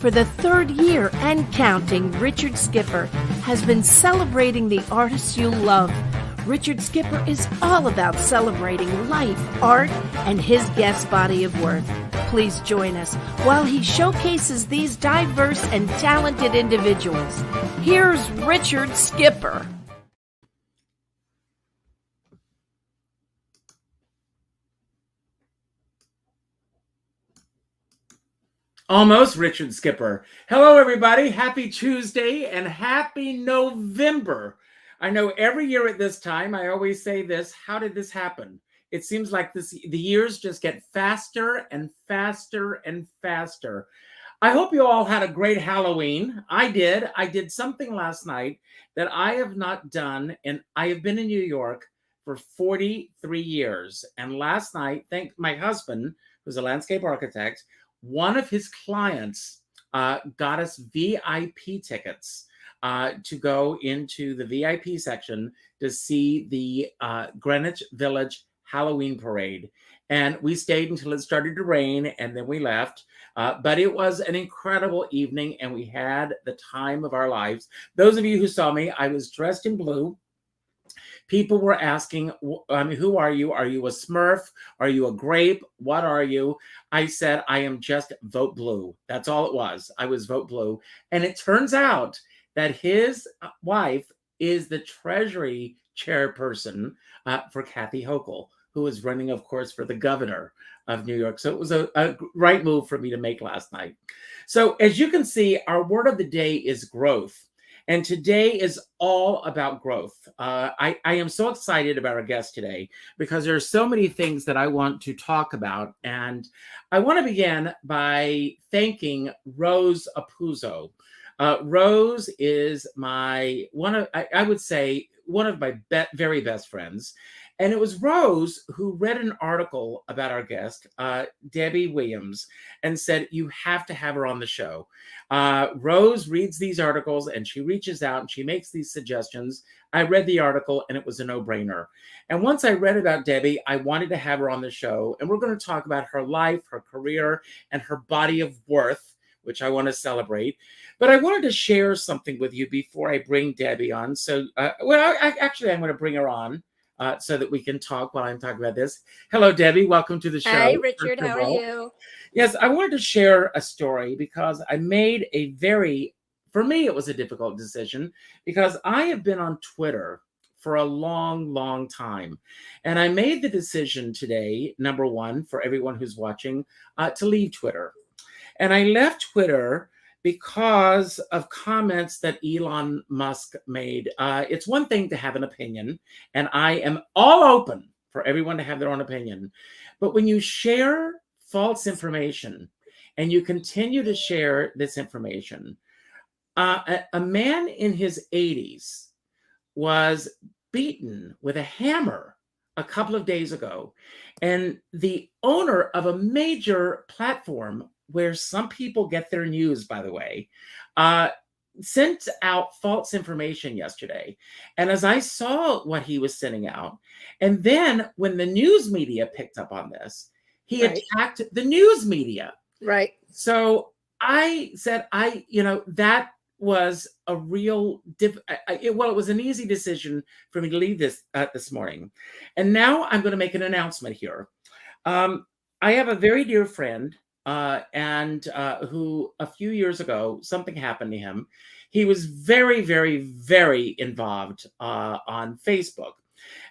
For the third year and counting, Richard Skipper has been celebrating the artists you love. Richard Skipper is all about celebrating life, art, and his guest body of work. Please join us while he showcases these diverse and talented individuals. Here's Richard Skipper. Almost Richard Skipper. Hello, everybody. Happy Tuesday and happy November. I know every year at this time, I always say this, how did this happen? It seems like the years just get faster and faster and faster. I hope you all had a great Halloween. I did. I did something last night that I have not done, and I have been in New York for 43 years. And last night, thank my husband, who's a landscape architect, one of his clients got us VIP tickets to go into the VIP section to see the Greenwich Village Halloween parade. And we stayed until it started to rain, and then we left. But it was an incredible evening, and we had the time of our lives. Those of you who saw me, I was dressed in blue. People were asking, who are you? Are you a Smurf? Are you a grape? What are you? I said, I am just Vote Blue. That's all it was. I was Vote Blue. And it turns out that his wife is the Treasury chairperson for Kathy Hochul, who is running, of course, for the governor of New York. So it was a right move for me to make last night. So as you can see, our word of the day is growth. And today is all about growth. I am so excited about our guest today because there are so many things that I want to talk about. And I want to begin by thanking Rose Apuzzo. Rose is I would say, one of my very best friends. And it was Rose who read an article about our guest, Debbie Williams, and said, you have to have her on the show. Rose reads these articles and she reaches out and she makes these suggestions. I read the article and it was a no-brainer. And once I read about Debbie, I wanted to have her on the show. And we're going to talk about her life, her career, and her body of worth, which I want to celebrate. But I wanted to share something with you before I bring Debbie on. So, I'm going to bring her on. So that we can talk while I'm talking about this. Hello, Debbie. Welcome to the show. Hi, Richard. How are you? Yes, I wanted to share a story because I made for me, it was a difficult decision because I have been on Twitter for a long, long time. And I made the decision today, number one, for everyone who's watching, to leave Twitter. And I left Twitter because of comments that Elon Musk made. It's one thing to have an opinion, and I am all open for everyone to have their own opinion. But when you share false information and you continue to share this information, a man in his 80s was beaten with a hammer a couple of days ago. And the owner of a major platform where some people get their news, by the way, sent out false information yesterday. And as I saw what he was sending out, and then when the news media picked up on this, he attacked the news media. Right. So I said, that was a real, it was an easy decision for me to leave this morning. And now I'm going to make an announcement here. I have a very dear friend who a few years ago, something happened to him. He was very, very, very involved on Facebook.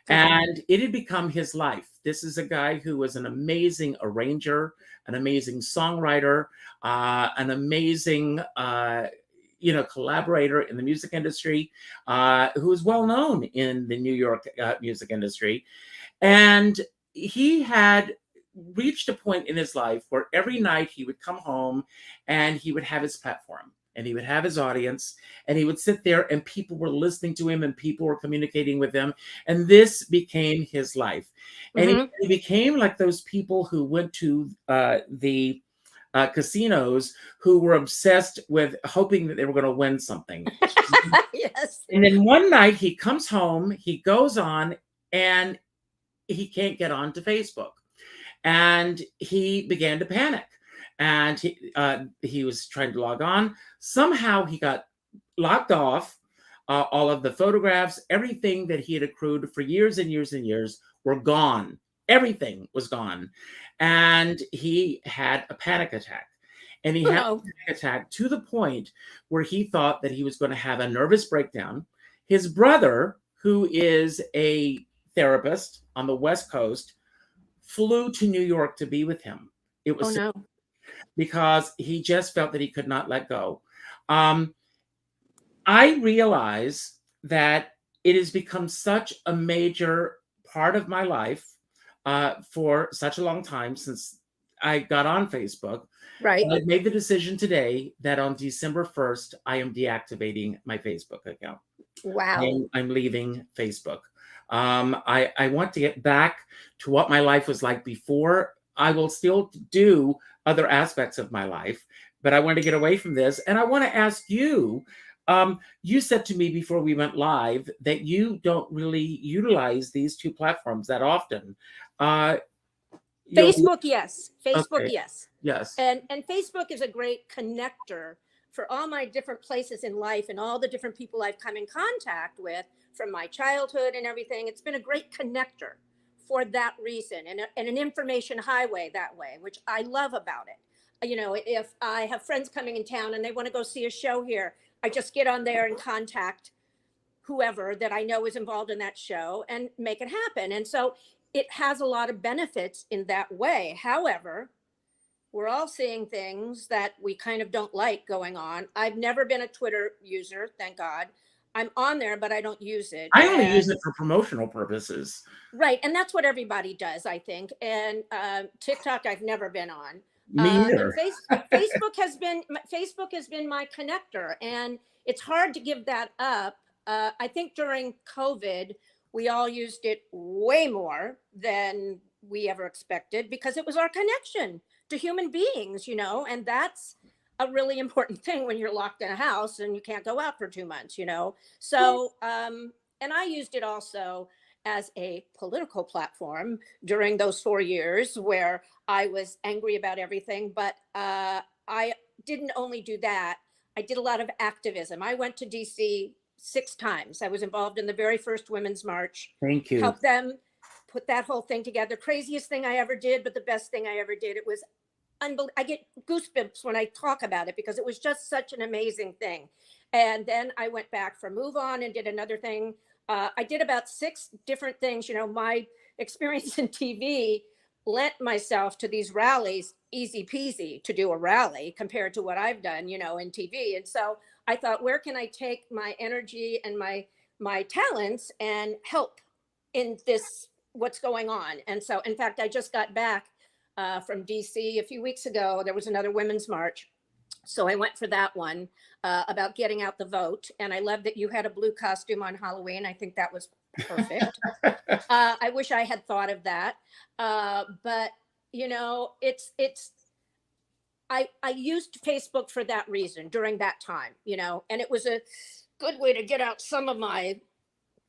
And it had become his life. This is a guy who was an amazing arranger, an amazing songwriter, an amazing collaborator in the music industry, who is well known in the New York music industry. And he had reached a point in his life where every night he would come home and he would have his platform and he would have his audience and he would sit there and people were listening to him and people were communicating with him. And this became his life. And he became like those people who went to the casinos who were obsessed with hoping that they were going to win something. Yes. And then one night he comes home, he goes on and he can't get onto Facebook. And he began to panic. and he was trying to log on. Somehow he got locked off. All of the photographs, everything that he had accrued for years and years and years were gone. Everything was gone. And he had a panic attack. And he had a panic attack to the point where he thought that he was going to have a nervous breakdown. His brother, who is a therapist on the West Coast, flew to New York to be with him. It was because he just felt that he could not let go. I realize that it has become such a major part of my life for such a long time since I got on Facebook. Right. I made the decision today that on December 1st, I am deactivating my Facebook account. Wow. I'm leaving Facebook. I want to get back to what my life was like before. I will still do other aspects of my life, but I want to get away from this. And I want to ask you, you said to me before we went live that you don't really utilize these two platforms that often. Facebook, yes. Facebook, Okay. yes. Yes. And Facebook is a great connector for all my different places in life and all the different people I've come in contact with from my childhood and everything. It's been a great connector for that reason, and an information highway that way, which I love about it. You know, if I have friends coming in town and they want to go see a show here, I just get on there and contact whoever that I know is involved in that show and make it happen. And so it has a lot of benefits in that way. However, we're all seeing things that we kind of don't like going on. I've never been a Twitter user, thank God. I'm on there, but I don't use it. I only use it for promotional purposes. Right. And that's what everybody does, I think. And TikTok, I've never been on. Me neither. Facebook has been my connector, and it's hard to give that up. I think during COVID, we all used it way more than we ever expected because it was our connection to human beings, you know, and that's a really important thing when you're locked in a house and you can't go out for 2 months, you know. So, and I used it also as a political platform during those 4 years where I was angry about everything. But I didn't only do that. I did a lot of activism. I went to DC 6 times. I was involved in the very first Women's March. Thank you. Helped them put that whole thing together. Craziest thing I ever did, but the best thing I ever did. It was unbelievable. I get goosebumps when I talk about it because it was just such an amazing thing. And then I went back for Move On and did another thing. I did about 6 different things. You know, my experience in TV lent myself to these rallies, easy peasy to do a rally compared to what I've done, you know, in TV. And so I thought, where can I take my energy and my talents and help in this, what's going on? And so, in fact, I just got back from DC a few weeks ago. There was another Women's March. So I went for that one about getting out the vote. And I love that you had a blue costume on Halloween. I think that was perfect. I wish I had thought of that. But, you know, I used Facebook for that reason during that time, you know, and it was a good way to get out some of my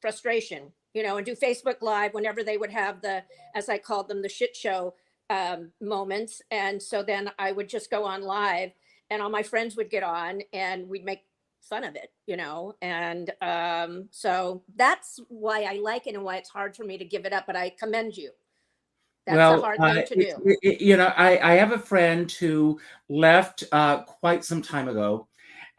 frustration, you know, and do Facebook Live whenever they would have the, as I called them, the shit show moments. And so then I would just go on live and all my friends would get on and we'd make fun of it, you know. And so that's why I like it and why it's hard for me to give it up, but I commend you. That's a hard thing to do. You know, I have a friend who left quite some time ago,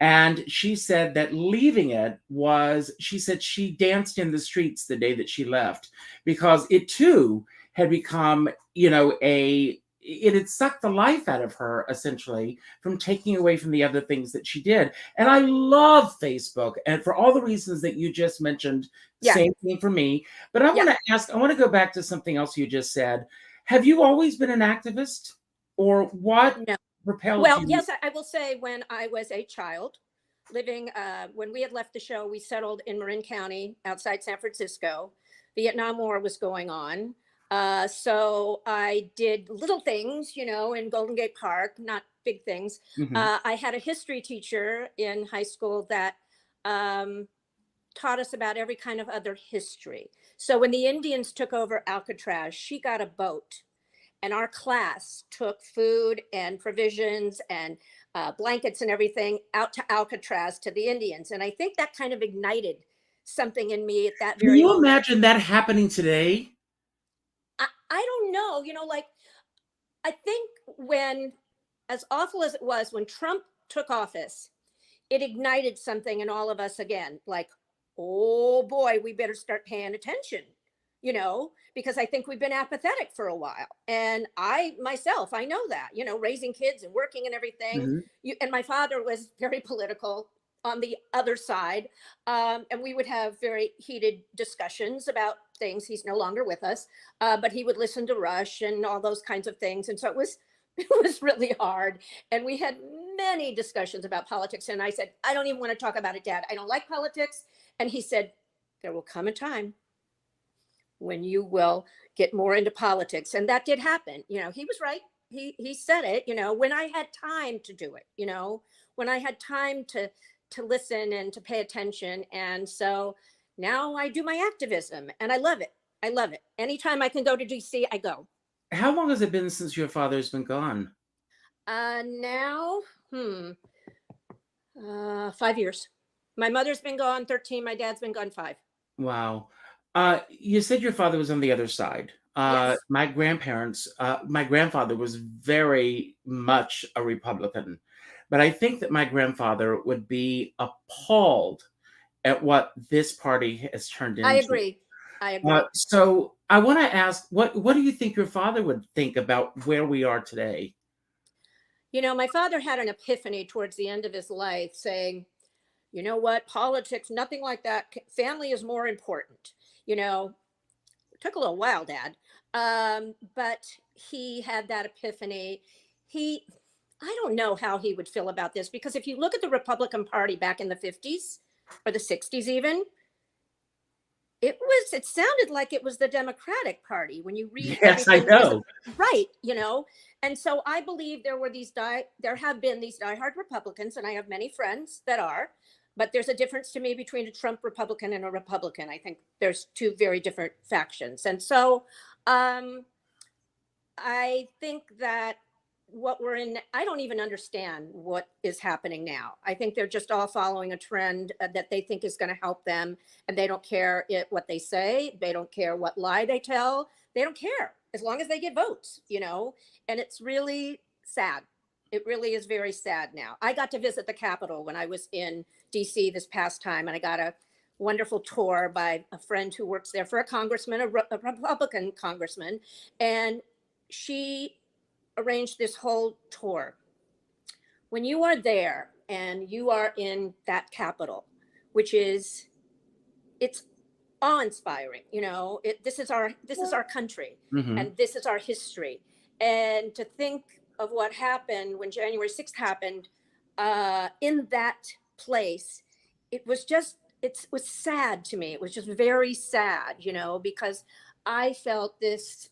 and she said that leaving it was, she said she danced in the streets the day that she left because it too had become, you know, it had sucked the life out of her, essentially, from taking away from the other things that she did. And I love Facebook, and for all the reasons that you just mentioned, same thing for me. But I want to ask, I want to go back to something else you just said. Have you always been an activist, or what propelled you? Well, yes, I will say when I was a child living, when we had left the show, we settled in Marin County outside San Francisco. Vietnam War was going on. So I did little things, you know, in Golden Gate Park, not big things. I had a history teacher in high school that taught us about every kind of other history. So when the Indians took over Alcatraz, she got a boat and our class took food and provisions and blankets and everything out to Alcatraz to the Indians. And I think that kind of ignited something in me at that Can very you moment. imagine that happening today? I don't know, like, I think when, as awful as it was, when Trump took office, it ignited something in all of us again. Like, oh boy, we better start paying attention, because I think we've been apathetic for a while. And I myself, I know that, raising kids and working and everything. Mhm. And my father was very political on the other side. And we would have very heated discussions about things. He's no longer with us, but he would listen to Rush and all those kinds of things. And so it was it was really hard. And we had many discussions about politics. And I said, I don't even want to talk about it, Dad. I don't like politics. And he said, there will come a time when you will get more into politics. And that did happen. He was right. He said it, when I had time to do it, when I had time to listen and to pay attention. And so now I do my activism and I love it. I love it. Anytime I can go to DC, I go. How long has it been since your father's been gone? Now, 5 years. My mother's been gone 13. My dad's been gone 5. Wow. You said your father was on the other side. Yes. My grandfather was very much a Republican, but I think that my grandfather would be appalled at what this party has turned into. I agree. So I want to ask, what do you think your father would think about where we are today? My father had an epiphany towards the end of his life saying, you know what, politics, nothing like that. Family is more important. It took a little while, Dad. But he had that epiphany. I don't know how he would feel about this, because if you look at the Republican Party back in the 50s or the 60s even, it sounded like it was the Democratic Party when you read. Yes, I know. Right. And so I believe there have been these diehard Republicans, and I have many friends that are, but there's a difference to me between a Trump Republican and a Republican. I think there's two very different factions. And so I think that what we're in, I don't even understand what is happening now. I think they're just all following a trend that they think is going to help them. And they don't care what they say. They don't care what lie they tell. They don't care as long as they get votes, and it's really sad. It really is very sad now. I got to visit the Capitol when I was in DC this past time, and I got a wonderful tour by a friend who works there for a congressman, a Republican congressman, and she arranged this whole tour. When you are there and you are in that Capitol, which is, it's awe-inspiring, this is our country, Mhm. and this is our history. And to think of what happened when January 6th happened in that place, it was sad to me. It was just very sad, because I felt this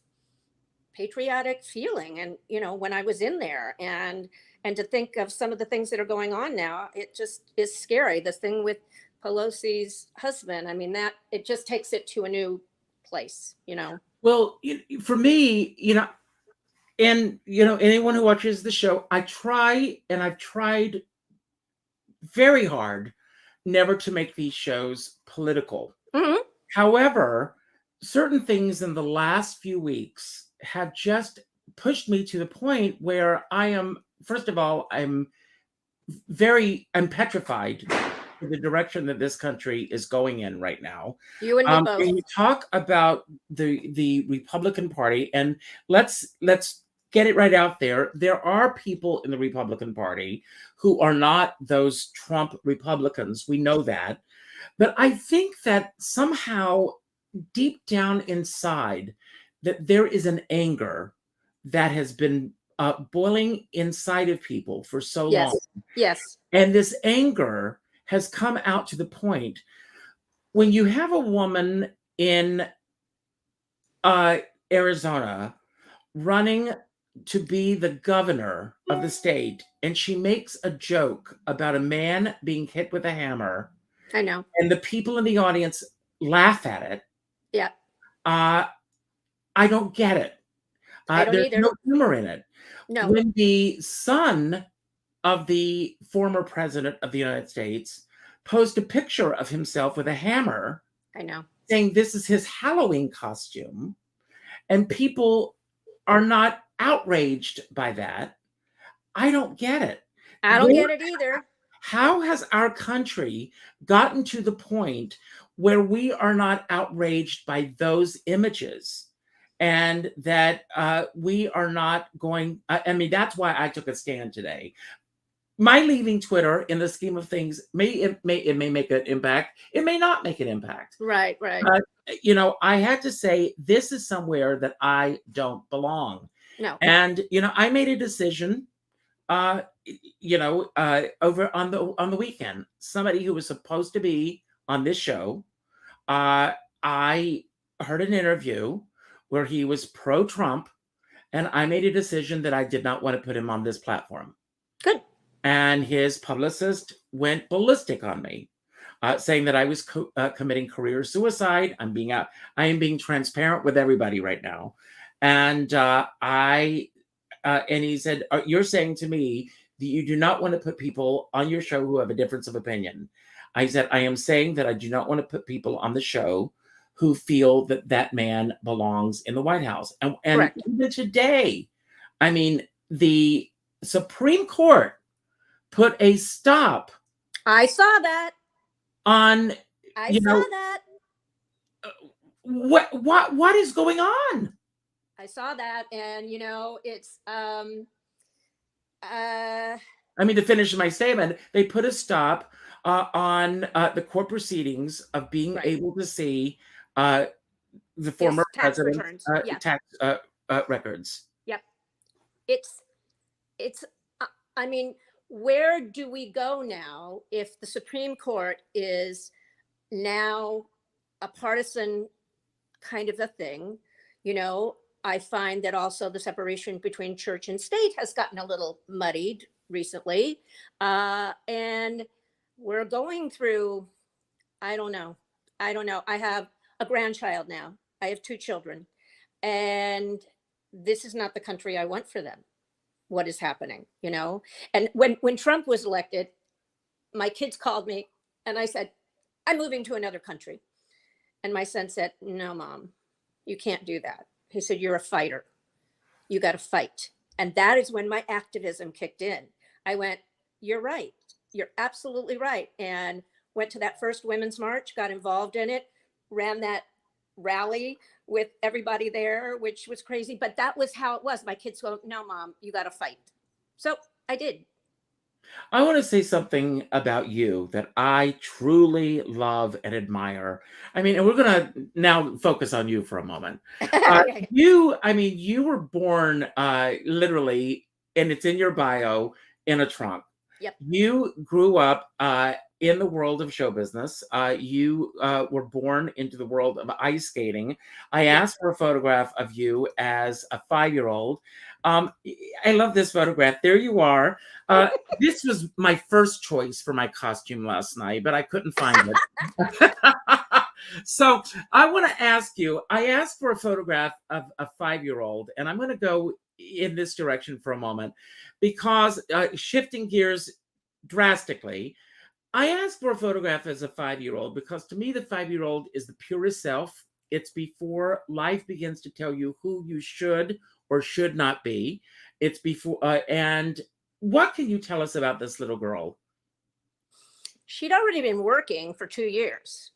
patriotic feeling, and when I was in there, and to think of some of the things that are going on now, it just is scary. This thing with Pelosi's husband, I mean, that it just takes it to a new place. Well, for me, and anyone who watches the show, I've tried very hard never to make these shows political. Mhm. However, certain things in the last few weeks have just pushed me to the point where first of all, I'm petrified for the direction that this country is going in right now. You and me both. When you talk about the Republican Party, and let's get it right out there. There are people in the Republican Party who are not those Trump Republicans. We know that. But I think that somehow deep down inside that there is an anger that has been boiling inside of people for so long. Yes. And this anger has come out to the point when you have a woman in Arizona running to be the governor of the state, and she makes a joke about a man being hit with a hammer. I know. And the people in the audience laugh at it. Yeah. I don't get it. I don't There's either. no humor in it. No. When the son of the former president of the United States posted a picture of himself with a hammer, I know. saying this is his Halloween costume, and people are not outraged by that, I don't get it. I don't get it either. How has our country gotten to the point where we are not outraged by those images, and that we are not going? I mean, that's why I took a stand today. My leaving Twitter, in the scheme of things, it may make an impact. It may not make an impact. Right, right. You know, I had to say this is somewhere that I don't belong. No. And you know, I made a decision. Over on the weekend, somebody who was supposed to be on this show, I heard an interview where he was pro-Trump, and I made a decision that I did not want to put him on this platform. Good. And his publicist went ballistic on me, saying that I was committing career suicide. I am being transparent with everybody right now, and and he said, "You're saying to me that you do not want to put people on your show who have a difference of opinion." I said, "I am saying that I do not want to put people on the show who feel that that man belongs in the White House." And even today, I mean, the Supreme Court put a stop. I saw that. On I saw that. What is going on? I saw that, and you know, it's I mean, to finish my statement, they put a stop on the court proceedings of being able to see the former tax president's returns. tax records. Yep. It's I mean, where do we go now if the Supreme Court is now a partisan kind of a thing? You know, I find that also the separation between church and state has gotten a little muddied recently. And we're going through, I don't know. I have a grandchild now. I have 2 children. And this is not the country I want for them. What is happening, you know? And when Trump was elected, my kids called me and I said, "I'm moving to another country." And my son said, "No, Mom, you can't do that." He said, "You're a fighter. You got to fight." And that is when my activism kicked in. I went, "You're right. You're absolutely right." And went to that first Women's March, got involved in it, ran that rally with everybody there, which was crazy. But that was how it was. My kids go, "No, Mom, you got to fight." So I did. I want to say something about you that I truly love and admire. I mean, and we're going to now focus on you for a moment. You were born literally, and it's in your bio, in a trunk. Yep. You grew up in the world of show business. You were born into the world of ice skating. I asked for a photograph of you as a 5-year-old. I love this photograph. There you are. This was my first choice for my costume last night, but I couldn't find it. So I want to ask you, I asked for a photograph of a 5-year-old, and I'm going to go in this direction for a moment because shifting gears drastically, I asked for a photograph as a 5-year-old because to me, the 5-year-old is the purest self. It's before life begins to tell you who you should or should not be. It's before, and what can you tell us about this little girl? She'd already been working for 2 years.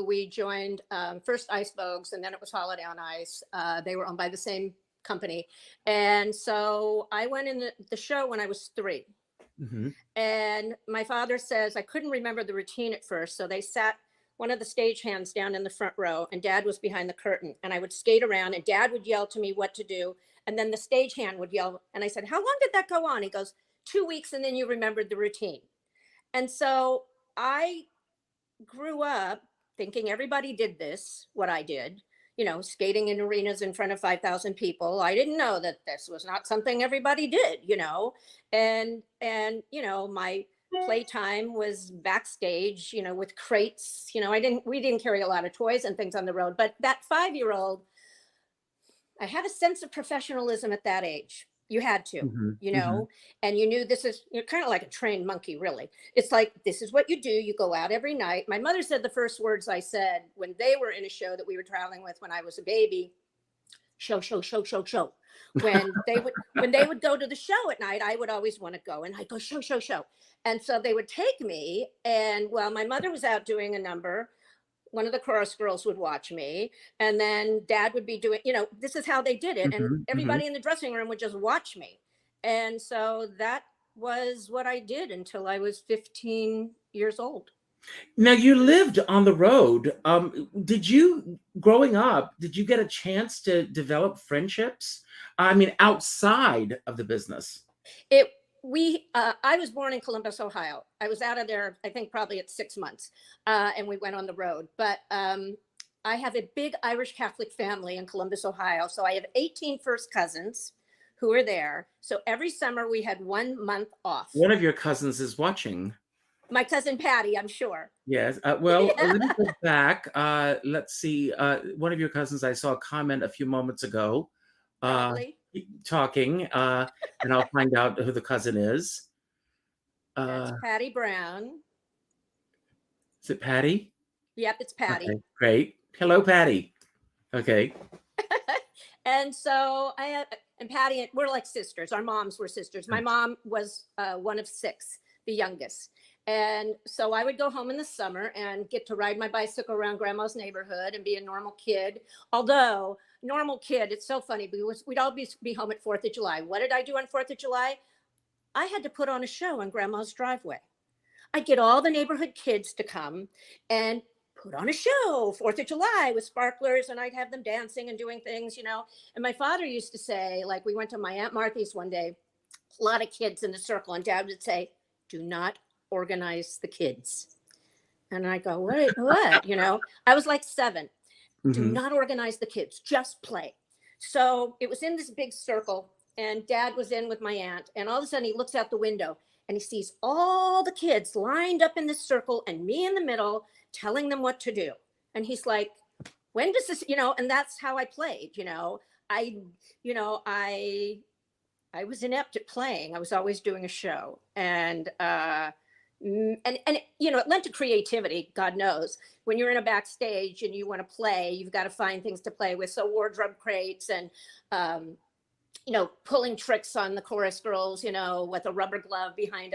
We joined first Ice Vogues, and then it was Holiday on Ice. They were owned by the same company. And so I went in the show when I was 3. Mm-hmm. And my father says I couldn't remember the routine at first. So they sat one of the stagehands down in the front row, and Dad was behind the curtain. And I would skate around, and Dad would yell to me what to do. And then the stagehand would yell. And I said, "How long did that go on?" He goes, 2 weeks, and then you remembered the routine. And so I grew up thinking everybody did this, what I did, you know, skating in arenas in front of 5,000 people. I didn't know that this was not something everybody did, you know, and, you know, my playtime was backstage, you know, with crates, you know, we didn't carry a lot of toys and things on the road, but that 5-year-old I had a sense of professionalism at that age. You had to, and you knew you're kind of like a trained monkey, really. It's like, this is what you do. You go out every night. My mother said the first words I said when they were in a show that we were traveling with when I was a baby, show, show, show, show, show. When they would go to the show at night, I would always want to go, and I'd go, show, show, show. And so they would take me, and while my mother was out doing a number, one of the chorus girls would watch me, and then dad would be doing, this is how they did it. And everybody in the dressing room would just watch me. And so that was what I did until I was 15 years old. Now, you lived on the road. Growing up, did you get a chance to develop friendships? I mean, outside of the business? I was born in Columbus, Ohio. I was out of there, I think probably at 6 months, and we went on the road. But I have a big Irish Catholic family in Columbus, Ohio. So I have 18 first cousins who are there. So every summer we had 1 month off. One of your cousins is watching. My cousin Patty, I'm sure. Yes. Well, let me go back. Let's see. One of your cousins, I saw a comment a few moments ago. Talking, and I'll find out who the cousin is. That's Patty Brown. Is it Patty? Yep, it's Patty. Okay, great. Hello, Patty. Okay. And so and Patty, we're like sisters. Our moms were sisters. My mom was one of 6, the youngest. And so I would go home in the summer and get to ride my bicycle around grandma's neighborhood and be a normal kid. Although normal kid, it's so funny because we'd all be home at 4th of July. What did I do on 4th of July? I had to put on a show on grandma's driveway. I'd get all the neighborhood kids to come and put on a show 4th of July with sparklers, and I'd have them dancing and doing things, And my father used to say, like, we went to my Aunt Marthy's one day, a lot of kids in the circle, and dad would say, do not organize the kids. And I go, what? I was like 7. Do not organize the kids, just play. So it was in this big circle, and dad was in with my aunt, and all of a sudden he looks out the window and he sees all the kids lined up in this circle and me in the middle telling them what to do. And he's like, when does this, and that's how I played, I was inept at playing. I was always doing a show, and it lent to creativity. God knows, when you're in a backstage and you want to play, you've got to find things to play with. So wardrobe crates and pulling tricks on the chorus girls, with a rubber glove behind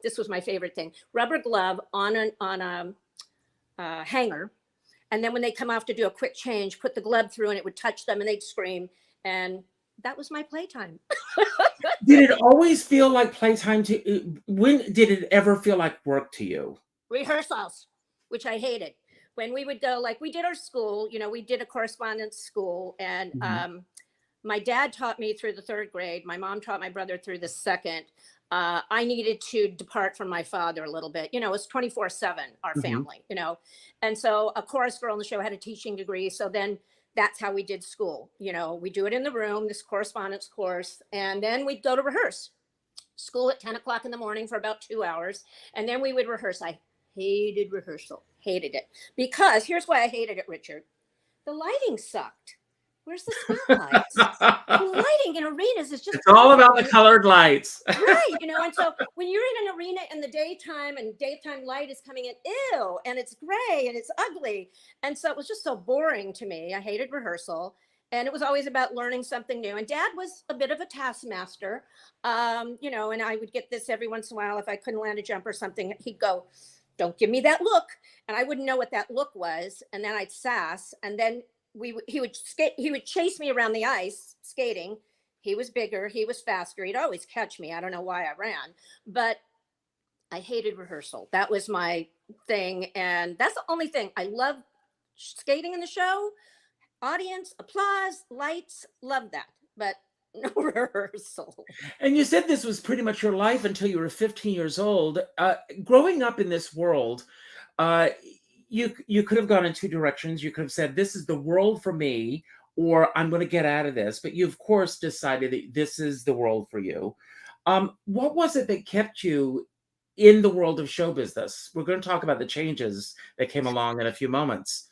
this was my favorite thing, rubber glove on a hanger, and then when they come off to do a quick change, put the glove through and it would touch them and they'd scream. And that was my playtime. Did it always feel like playtime when did it ever feel like work to you? Rehearsals, which I hated. When we would go, like we did our school, we did a correspondence school, and my dad taught me through the 3rd grade. My mom taught my brother through the 2nd. I needed to depart from my father a little bit. It was 24/7, our family, And so a chorus girl on the show had a teaching degree. So then that's how we did school. We do it in the room, this correspondence course, and then we'd go to rehearse. School at 10 o'clock in the morning for about 2 hours. And then we would rehearse. I hated rehearsal, hated it. Because here's why I hated it, Richard. The lighting sucked. Where's the spotlights? The lighting in arenas is just... It's all about the colored lights. Right, and so when you're in an arena in the daytime and daytime light is coming in, ew, and it's gray and it's ugly. And so it was just so boring to me. I hated rehearsal. And it was always about learning something new. And dad was a bit of a taskmaster, and I would get this every once in a while. If I couldn't land a jump or something, he'd go, don't give me that look. And I wouldn't know what that look was. And then I'd sass. And then he would chase me around the ice skating. He was bigger, he was faster, he'd always catch me. I don't know why I ran, but I hated rehearsal. That was my thing, and that's the only thing. I love skating in the show, audience, applause, lights, love that, but no rehearsal. And you said this was pretty much your life until you were 15 years old. Growing up in this world, you could have gone in 2 directions. You could have said, this is the world for me, or I'm going to get out of this. But you, of course, decided that this is the world for you. What was it that kept you in the world of show business? We're going to talk about the changes that came along in a few moments.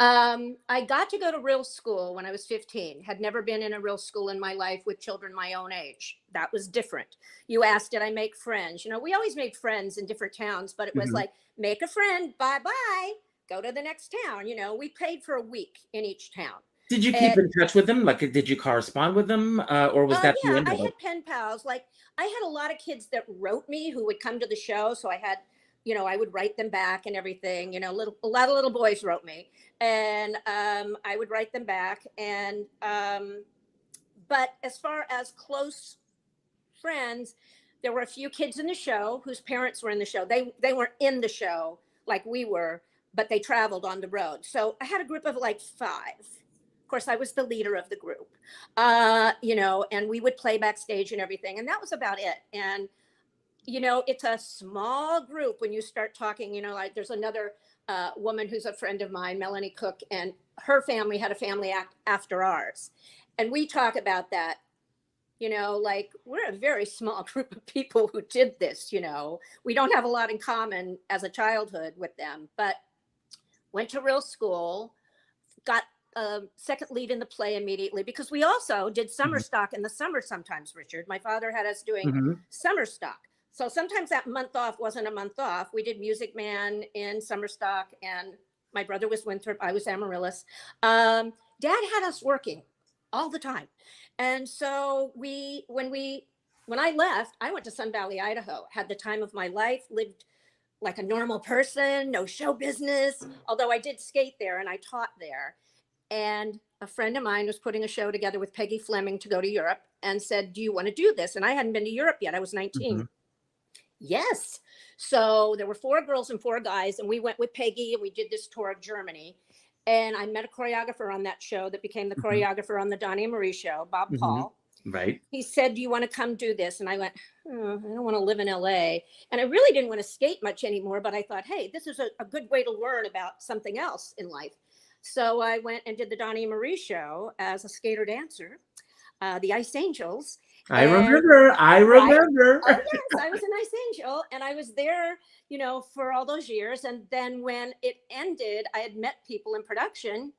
I got to go to real school when I was 15. Had never been in a real school in my life with children my own age. That was different. You asked, did I make friends? You know, we always made friends in different towns, but it was like, make a friend, bye-bye, go to the next town. You know, we played for a week in each town. Did you keep in touch with them? Like, did you correspond with them? Or was that the Yeah, end I of had it? pen pals. Like, I had a lot of kids that wrote me who would come to the show. So I had, you know, I would write them back and everything. You know, a lot of little boys wrote me, and I would write them back. And but as far as close friends, there were a few kids in the show whose parents were in the show. They weren't in the show like we were, but they traveled on the road. So I had a group of like 5. Of course, I was the leader of the group, you know, and we would play backstage and everything. And that was about it. And, you know, it's a small group when you start talking, you know, like there's another woman who's a friend of mine, Melanie Cook, and her family had a family act after ours. And we talk about that, you know, like we're a very small group of people who did this, you know, we don't have a lot in common as a childhood with them, but went to real school, got second lead in the play immediately, because we also did summer stock in the summer sometimes, Richard. My father had us doing summer stock. So sometimes that month off wasn't a month off. We did Music Man in summer stock, and my brother was Winthrop, I was Amaryllis. Dad had us working all the time. And so when I left, I went to Sun Valley, Idaho, had the time of my life, lived like a normal person, no show business, although I did skate there and I taught there. And a friend of mine was putting a show together with Peggy Fleming to go to Europe and said, do you want to do this? And I hadn't been to Europe yet. I was 19. Yes. So there were 4 girls and 4 guys, and we went with Peggy and we did this tour of Germany. And I met a choreographer on that show that became the choreographer on the Donny and Marie Show, Bob Paul. Right. He said, do you want to come do this? And I went, I don't want to live in LA. And I really didn't want to skate much anymore, but I thought, hey, this is a good way to learn about something else in life. So I went and did the Donny and Marie Show as a skater dancer, the Ice Angels. I remember. Right? Oh, yes, I was an Ice Angel, and I was there, you know, for all those years. And then when it ended, I had met people in production,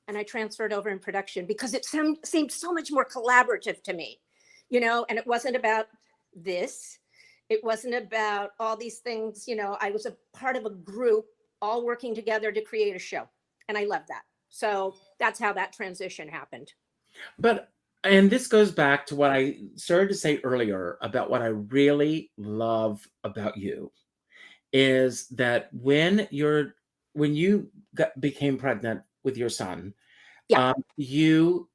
and I transferred over in production because it seemed so much more collaborative to me, you know, and it wasn't about this. It wasn't about all these things, you know. I was a part of a group all working together to create a show. And I love that. So that's how that transition happened. And this goes back to what I started to say earlier about what I really love about you is that when you became pregnant with your son, Yeah. he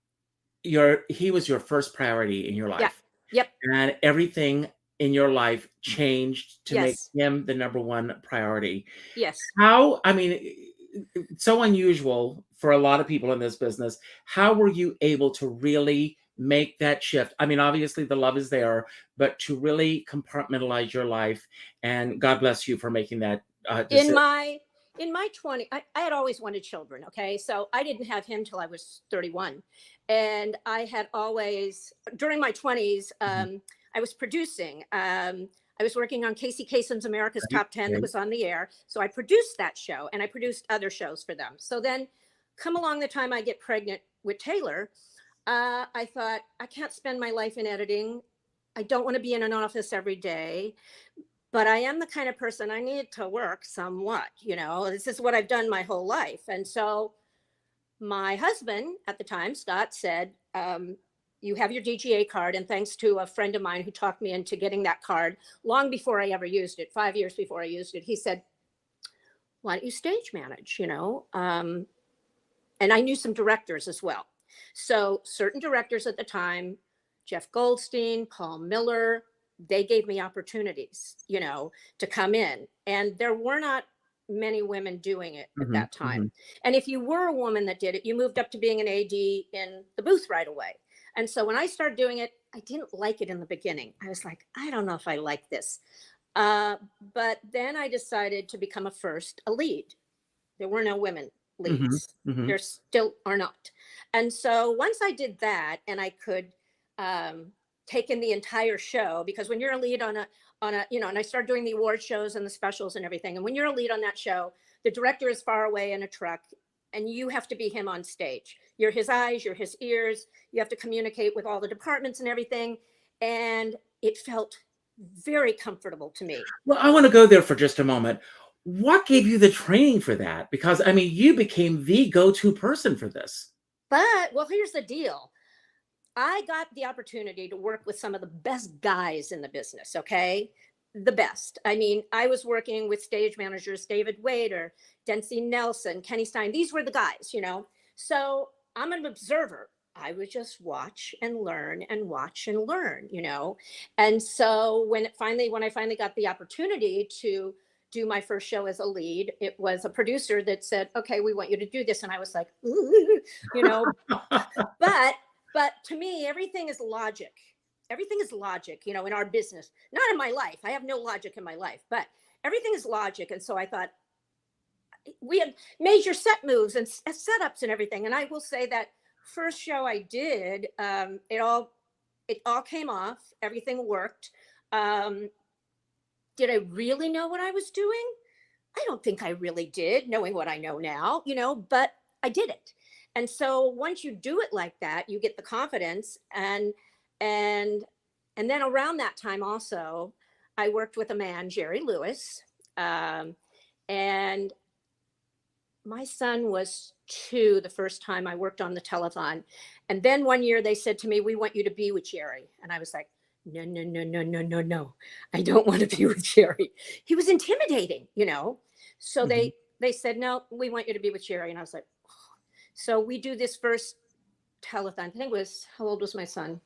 was your first priority in your life. Yeah. Yep. And everything in your life changed to make Yes. him the number one priority. Yes. I mean, it's so unusual for a lot of people in this business. How were you able to really make that shift? I mean, obviously the love is there, but to really compartmentalize your life, and God bless you for making that decision. In my 20s, I had always wanted children. Okay. So I didn't have him till I was 31. And I had always, during my 20s, I was producing. I was working on Kasems' America's Top 10 that was on the air. So I produced that show, and I produced other shows for them. So then come along the time I get pregnant with Taylor, I thought, I can't spend my life in editing. I don't want to be in an office every day, but I am the kind of person I need to work somewhat, you know, this is what I've done my whole life. And so my husband at the time, Scott, said, you have your DGA card. And thanks to a friend of mine who talked me into getting that card long before I ever used it, 5 years before I used it, he said, why don't you stage manage, you know? And I knew some directors as well. So certain directors at the time, Jeff Goldstein, Paul Miller, they gave me opportunities, you know, to come in. And there were not many women doing it at that time. And if you were a woman that did it, you moved up to being an AD in the booth right away. And so when I started doing it, I didn't like it in the beginning. I was like, I don't know if I like this. But then I decided to become a lead. There were no women leads. There still are not. And so once I did that, and I could take in the entire show, because when you're a lead on a, you know, and I started doing the award shows and the specials and everything. And when you're a lead on that show, the director is far away in a truck. and you have to be him on stage. You're his eyes, you're his ears. You have to communicate with all the departments and everything. And it felt very comfortable to me. Well, I want to go there for just a moment. What gave you the training for that? Because, I mean, you became the go-to person for this. But, well, here's the deal. I got the opportunity to work with some of the best guys in the business, okay? The best. I mean, I was working with stage managers, David Wader, Dempsey Nelson, Kenny Stein. These were the guys, you know? So I'm an observer. I would just watch and learn and watch and learn, you know? And so when I finally got the opportunity to do my first show as a lead, it was a producer that said, okay, we want you to do this. And I was like, ooh, you know, but to me, everything is logic. Everything is logic, you know, in our business, not in my life. I have no logic in my life, but everything is logic. And so I thought, we had major set moves and setups and everything. And I will say that first show I did, it all came off. Everything worked. Did I really know what I was doing? I don't think I really did, knowing what I know now, you know, but I did it. And so once you do it like that, you get the confidence. And then around that time also, I worked with a man, Jerry Lewis, and my son was 2 the first time I worked on the telethon. And then one year they said to me, we want you to be with Jerry. And I was like, no, no, no, no, no, no, no. I don't want to be with Jerry. He was intimidating, you know? So they said, no, we want you to be with Jerry. And I was like, oh. So we do this first telethon. I think it was, how old was my son?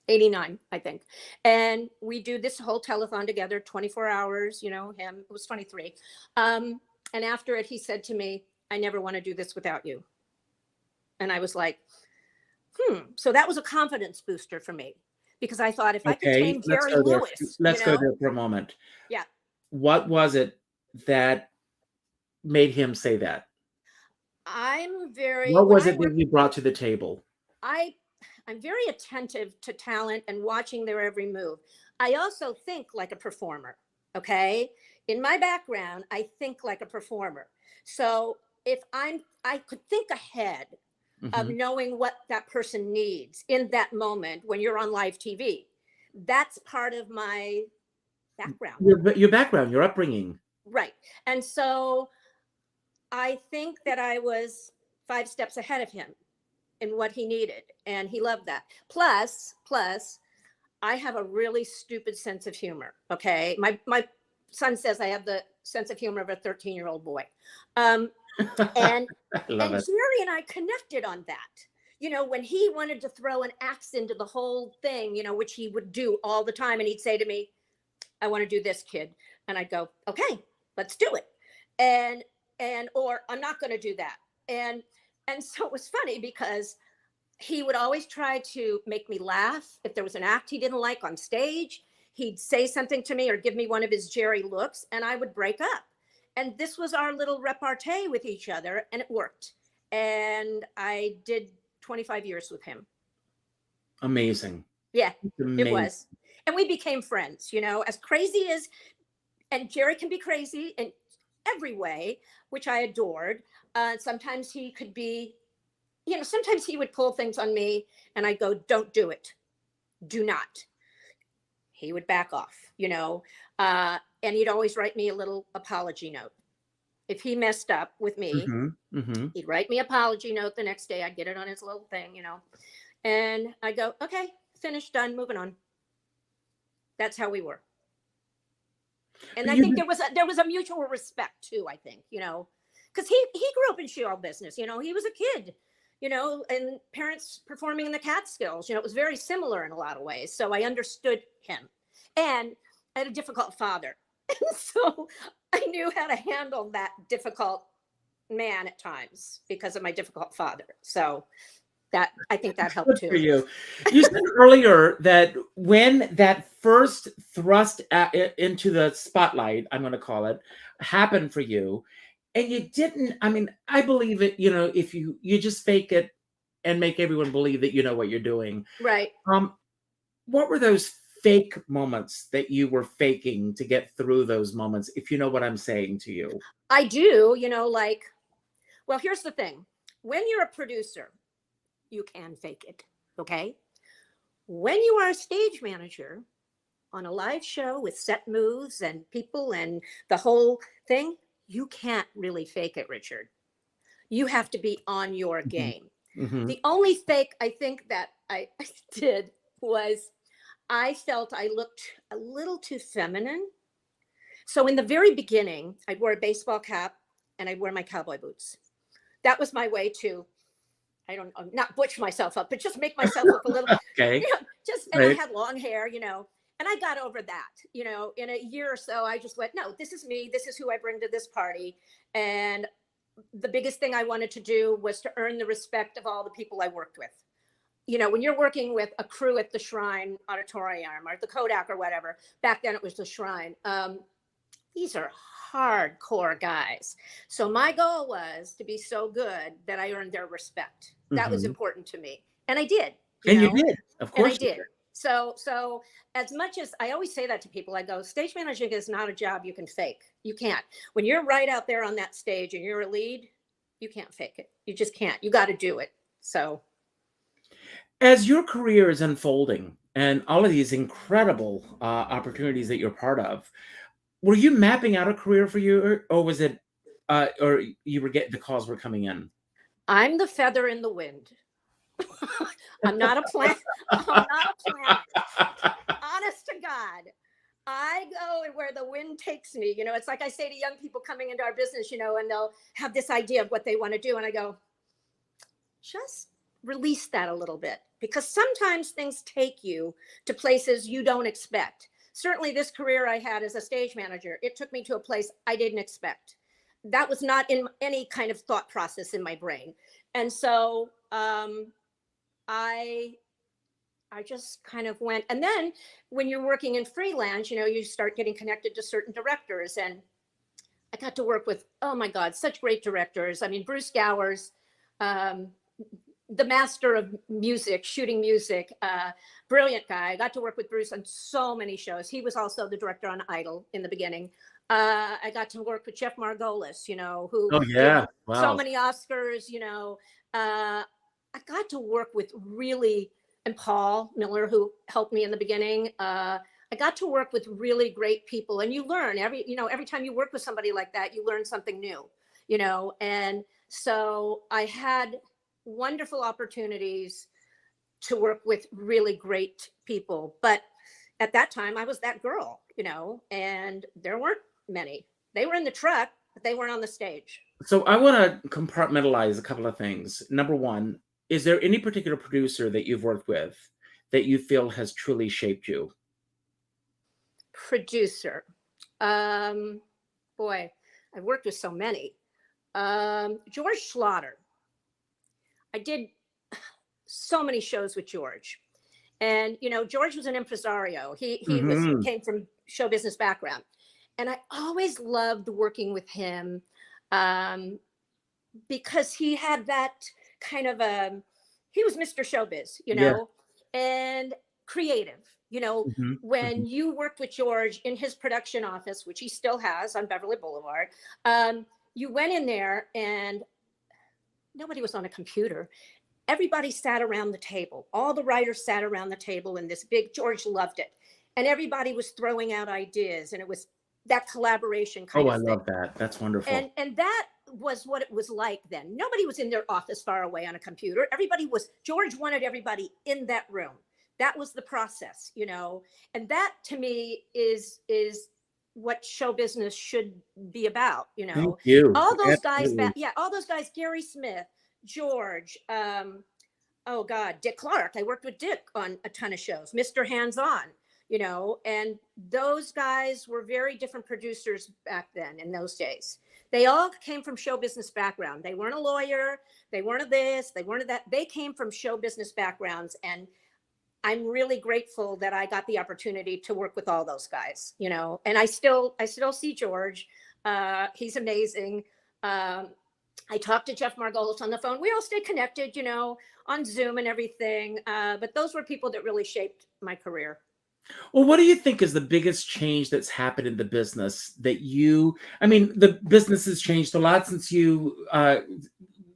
89, I think. And we do this whole telethon together, 24 hours, you know, him, it was 23. And after it, he said to me, I never want to do this without you. And I was like, So that was a confidence booster for me, because I thought if I could tame Jerry Lewis. Let's go there for a moment. Yeah. What was it that made him say that? What was it that you brought to the table? I'm very attentive to talent and watching their every move. I also think like a performer, okay? In my background, I think like a performer. So if I could think ahead of knowing what that person needs in that moment when you're on live TV. That's part of my background. Your background, your upbringing. Right. And so I think that I was 5 steps ahead of him in what he needed. And he loved that. Plus, I have a really stupid sense of humor. Okay. My son says I have the sense of humor of a 13-year-old boy. And Jerry and I connected on that. You know, when he wanted to throw an axe into the whole thing, you know, which he would do all the time. And he'd say to me, I want to do this, kid. And I'd go, okay, let's do it. Or I'm not going to do that. And so it was funny because he would always try to make me laugh. If there was an act he didn't like on stage, he'd say something to me or give me one of his Jerry looks, and I would break up. And this was our little repartee with each other, and it worked. And I did 25 years with him. Amazing. Yeah, it was. And we became friends, you know, as crazy as, and Jerry can be crazy in every way, which I adored. Sometimes he could be, you know, sometimes he would pull things on me and I go, don't do it. Do not. He would back off, you know, and he'd always write me a little apology note. If he messed up with me, he'd write me an apology note the next day. I'd get it on his little thing, you know, and I go, okay, finished, done, moving on. That's how we were. And I think there was a mutual respect too, I think, you know, because he grew up in show business, you know, he was a kid, you know, and parents performing in the Catskills, you know, it was very similar in a lot of ways. So I understood him, and I had a difficult father. So I knew how to handle that difficult man at times because of my difficult father. So that, I think that helped too. For you. You said earlier that when that first thrust into the spotlight, I'm going to call it, happened for you, and you didn't, I mean, I believe it, you know, if you just fake it and make everyone believe that you know what you're doing. Right. What were those fake moments that you were faking to get through those moments, if you know what I'm saying to you? I do, you know, like Well, here's the thing. When you're a producer, you can fake it, okay? When you are a stage manager on a live show with set moves and people and the whole thing, you can't really fake it, Richard. You have to be on your game. Mm-hmm. The only fake I think that I did was I felt I looked a little too feminine. So in the very beginning, I'd wear a baseball cap and I'd wear my cowboy boots. That was my way to, I don't know, not butch myself up, but just make myself look a little, Okay. and Right. I had long hair, and I got over that, in a year or so, I just went, no, this is me. This is who I bring to this party. And the biggest thing I wanted to do was to earn the respect of all the people I worked with. When you're working with a crew at the Shrine Auditorium or the Kodak or whatever, back then it was the Shrine. These are hardcore guys. So my goal was to be so good that I earned their respect. That was important to me. And I did. And you did. Of And I course you did. So as much as I always say that to people, I go, stage managing is not a job you can fake. You can't. When you're right out there on that stage and you're a lead, you can't fake it. You just can't. You got to do it. So As your career is unfolding and all of these incredible opportunities that you're part of, were you mapping out a career for you, or was it, or you were getting the calls were coming in? I'm the feather in the wind. I'm not a plant. I'm not a planet. Honest to God, I go where the wind takes me. It's like I say to young people coming into our business, and they'll have this idea of what they want to do. And I go, just release that a little bit, because sometimes things take you to places you don't expect. Certainly this career I had as a stage manager, it took me to a place I didn't expect. That was not in any kind of thought process in my brain. And so I just kind of went. And then when you're working in freelance, you start getting connected to certain directors. And I got to work with, oh my God, such great directors. I mean, Bruce Gowers, the master of music, shooting music, brilliant guy. I got to work with Bruce on so many shows. He was also the director on Idol in the beginning. I got to work with Jeff Margolis, who wow. so many Oscars, I got to work with really, and Paul Miller, who helped me in the beginning. I got to work with really great people, and you learn every time you work with somebody like that, you learn something new, and so I had wonderful opportunities to work with really great people. But at that time I was that girl, and there weren't many. They were in the truck, but they weren't on the stage. So I want to compartmentalize a couple of things. Number one, is there any particular producer that you've worked with that you feel has truly shaped you? Producer. Boy, I've worked with so many. George Schlatter. I did so many shows with George. And, George was an impresario. He came from show business background. And I always loved working with him because he had that kind of he was Mr. Showbiz, and creative. When you worked with George in his production office, which he still has on Beverly Boulevard, you went in there and nobody was on a computer. Everybody sat around the table. All the writers sat around the table in this big, George loved it. And everybody was throwing out ideas, and it was that collaboration kind of thing. I love that. That's wonderful. And that was what it was like then. Nobody was in their office far away on a computer. George wanted everybody in that room. That was the process, and that to me is what show business should be about, Thank you. all those Absolutely. guys all those guys, Gary Smith, George, Dick Clark. I worked with Dick on a ton of shows, Mr. Hands-On, and those guys were very different producers back then in those days. They all came from show business background. They weren't a lawyer. They weren't a this, they weren't a that. They came from show business backgrounds. And I'm really grateful that I got the opportunity to work with all those guys, and I still see George. He's amazing. I talked to Jeff Margolis on the phone. We all stay connected, on Zoom and everything. But those were people that really shaped my career. Well, what do you think is the biggest change that's happened in the business the business has changed a lot since you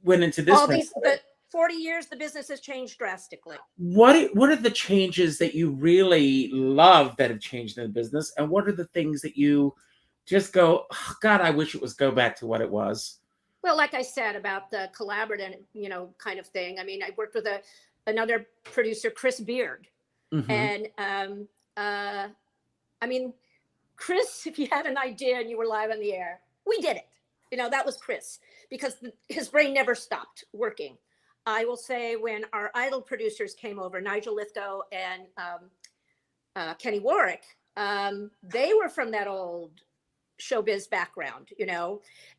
went into this. All these, the 40 years, the business has changed drastically. What are the changes that you really love that have changed in the business, and what are the things that you just go, oh, God, I wish it was go back to what it was? Well, like I said about the collaborative, kind of thing. I mean, I worked with another producer, Chris Beard, Mm-hmm. and I mean, Chris, if you had an idea and you were live on the air, we did it. That was Chris, because his brain never stopped working. I will say when our Idol producers came over, Nigel Lithgow and Kenny Warwick, they were from that old showbiz background,